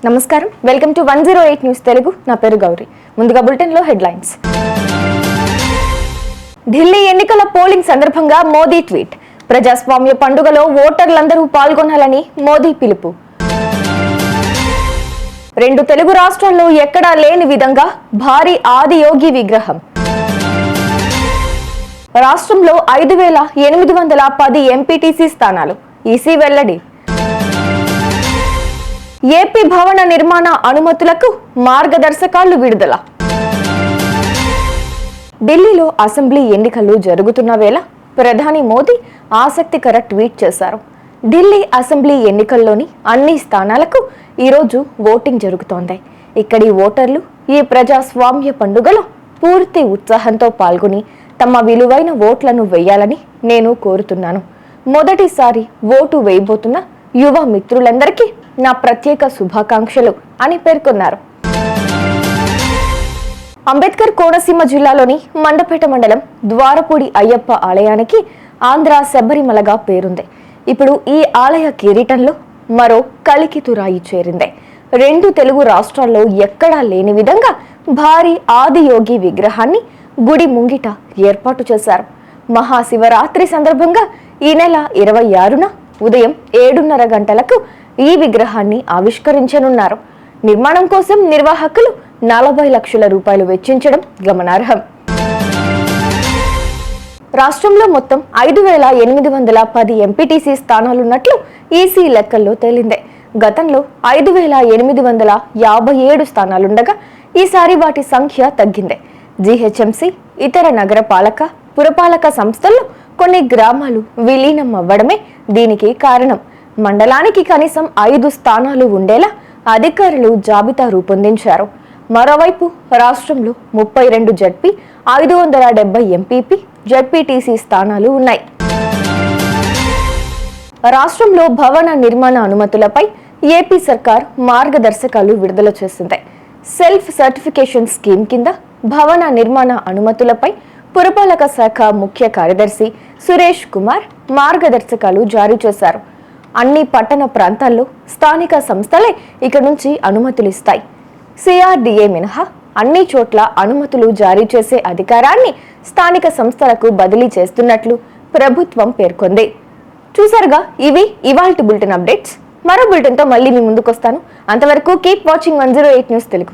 నమస్కారం, welcome to 108 news Telugu. నా పేరు గౌరీ. ముందుగా బులెటిన్ లో హెడ్లైన్స్. ఢిల్లీ ఎన్నికల పోలింగ్ సందర్భంగా మోదీ ట్వీట్. ప్రజాస్వామ్య పండుగలో ఓటర్లందరూ పాల్గొనాలని మోదీ పిలుపు. 2 తెలుగు రాష్ట్రాల్లో ఎక్కడా లేని విధంగా భారీ ఆదియోగి విగ్రహం. రాష్ట్రంలో 5,810 ఎంపీటీసీ స్థానాలు. ఈసీ వెల్లడి. ఏపీ భవన నిర్మాణ అనుమతులకు మార్గదర్శకాలు విడుదల. ఢిల్లీలో అసెంబ్లీ ఎన్నికలు జరుగుతున్న వేళ ప్రధాని మోదీ ఆసక్తికర ట్వీట్ చేశారు. ఢిల్లీ అసెంబ్లీ ఎన్నికల్లోని అన్ని స్థానాలకు ఈరోజు ఓటింగ్ జరుగుతోంది. ఇక్కడి ఓటర్లు ఈ ప్రజాస్వామ్య పండుగలో పూర్తి ఉత్సాహంతో పాల్గొని తమ విలువైన ఓట్లను వేయాలని నేను కోరుతున్నాను. మొదటిసారి ఓటు వేయబోతున్న యువ మిత్రులందరికీ నా ప్రత్యేక శుభాకాంక్షలు అని పేర్కొన్నారు. అంబేద్కర్ కోనసీమ జిల్లాలోని మండపేట మండలం ద్వారపూడి అయ్యప్ప ఆలయానికి ఆంధ్ర శబరిమలగా పేరుంది. ఇప్పుడు ఈ ఆలయ కిరీటంలో మరో కలికితురాయి చేరింది. 2 తెలుగు రాష్ట్రాల్లో ఎక్కడా లేని విధంగా భారీ ఆదియోగి విగ్రహాన్ని గుడి ముంగిట ఏర్పాటు చేశారు. మహాశివరాత్రి సందర్భంగా ఈ నెల 26న ఉదయం 7:30 గంటలకు ఈ విగ్రహాన్ని ఆవిష్కరించనున్నారు. నిర్మాణం కోసం నిర్వాహకులు 40 లక్షల రూపాయలు వెచ్చించడం గమనార్హం. రాష్ట్రంలో మొత్తం 5,810 ఎంపీటీసీ స్థానాలున్నట్లు ఈసీ లెక్కల్లో తేలింది. గతంలో 5,857 స్థానాలుండగా ఈసారి వాటి సంఖ్య తగ్గింది. జీహెచ్ఎంసీ, ఇతర నగరపాలక, పురపాలక సంస్థల్లో కొన్ని గ్రామాలు విలీనం అవ్వడమే దీనికి కారణం. మండలానికి కనీసం 5 స్థానాలు ఉండేలా అధికారులు జాబితా రూపొందించారు. మరోవైపు రాష్ట్రంలో 32 జడ్పీ, 570 ఎంపీపీ, జడ్పీటీసీ స్థానాలు ఉన్నాయి. రాష్ట్రంలో భవన నిర్మాణ అనుమతులపై ఏపీ సర్కార్ మార్గదర్శకాలు విడుదల చేసింది. సెల్ఫ్ సర్టిఫికేషన్ స్కీమ్ కింద భవన నిర్మాణ అనుమతులపై పురపాలక శాఖ ముఖ్య కార్యదర్శి సురేష్ కుమార్ మార్గదర్శకాలు జారీ చేశారు. అన్ని పట్టణ ప్రాంతాల్లో స్థానిక సంస్థలే ఇక నుంచి అనుమతులు ఇస్తాయి. సిఆర్డీఏ మినహా అన్ని చోట్ల అనుమతులు జారీ చేసే అధికారాన్ని స్థానిక సంస్థలకు బదిలీ చేస్తున్నట్లు ప్రభుత్వం పేర్కొంది. చూసారుగా, ఇవి ఇవాల్టి బులెటిన్ అప్డేట్స్. మరో బులెటిన్తో మళ్ళీ మీ ముందుకు వస్తాను. అంతవరకు కీప్ వాచింగ్ 108 న్యూస్ తెలుగు.